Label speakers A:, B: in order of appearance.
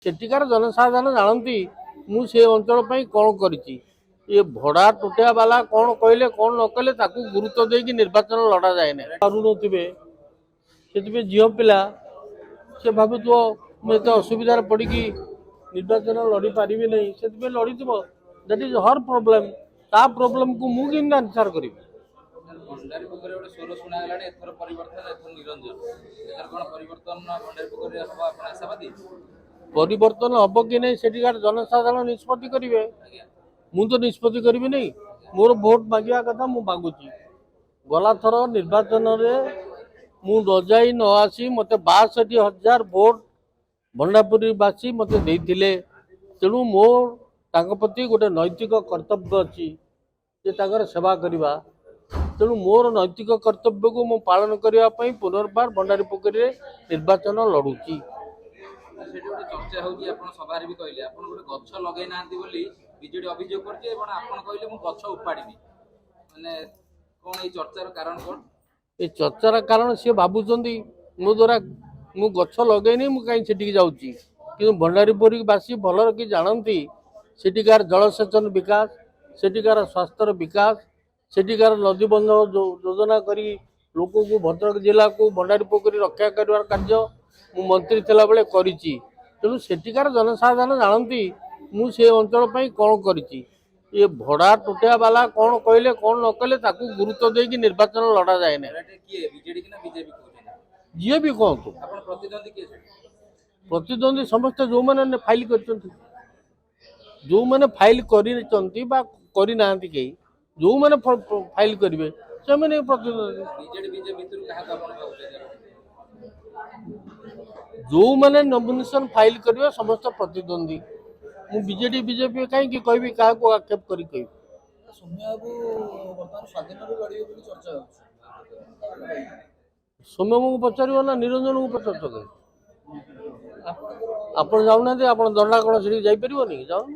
A: सेठिकार जनसाधारण जानती मु से अंचल कौन करी ये भड़ा टोटिया वाला कौन कहले कौन न कहले ताकू गुरुत्व देकी निर्वाचन लड़ा जाए ना पारुनथिबे से झील पिला से भावुव मुझे असुविधार पड़ी निर्वाचन लड़ी पारि नहीं से लड़ी दैट इज हर प्रोब्लेम ता प्रोब्लेम को मुझे आंसर करी परिवर्तन हम कि नहीं सेठिकार जनसाधारण निष्पत्ति करेंगे मु तो निष्पत्ति करी नहीं मोर भोट मांगा कथा मु मागुची गला थर निर्वाचन मु न जाई न आसी मत 62,000 भोट भंडापुरीवासी मत तेणु मोर प्रति गोटे नैतिक कर्तव्य अच्छी सेवा करवा तेणु मोर नैतिक कर्तव्य को मु पालन करने पुनर्बार भंडारी पोखरी निर्वाचन लड़ुची
B: चर्चा होभारे भी कहले गोटे गछ लगे ना बीजेडी अभियोग कर गछ उपाड़ी माने कौन चर्चार कारण कौन
A: ये चर्चार कारण सी भावुं मो द्वारा मु गछ लगेनी मु कहीं सेठी जाऊँगी कि भंडारीपुरवासी भल कि जानती सेठिकार जलसेचन विकास सेठिकार स्वास्थ्यर विकास सेठिकार नदीबंध योजना करी लोक को भद्रक जिला को भंडारी पोखरी रक्षा कर कार्य मु मंत्री थिला बेले करिछि तेणु सेठिकार जनसाधारण जानती मु से अंचल कौन करी ये भड़ा टोटिया वाला कौन कहले कौन न कहले ताकू गुरुत्व देकी निर्वाचन लड़ा जाए ना जी भी कहतु प्रतिद्वंदी समस्त जो मैंने फाइल कर जो मैंने फाइल करना कहीं जो मैंने फाइल करेंगे से मैंने प्रतिद्वंदी जो मैंने नॉमिनेशन फाइल करेंगे समस्त प्रतिद्वंदी मु बीजेडी बीजेपी कहीं कहबी क्या आक्षेप करी कह सौम्य को पचार ना निरंजन को पचार आप जाऊना आप दंडा कौन से जापर जाऊन।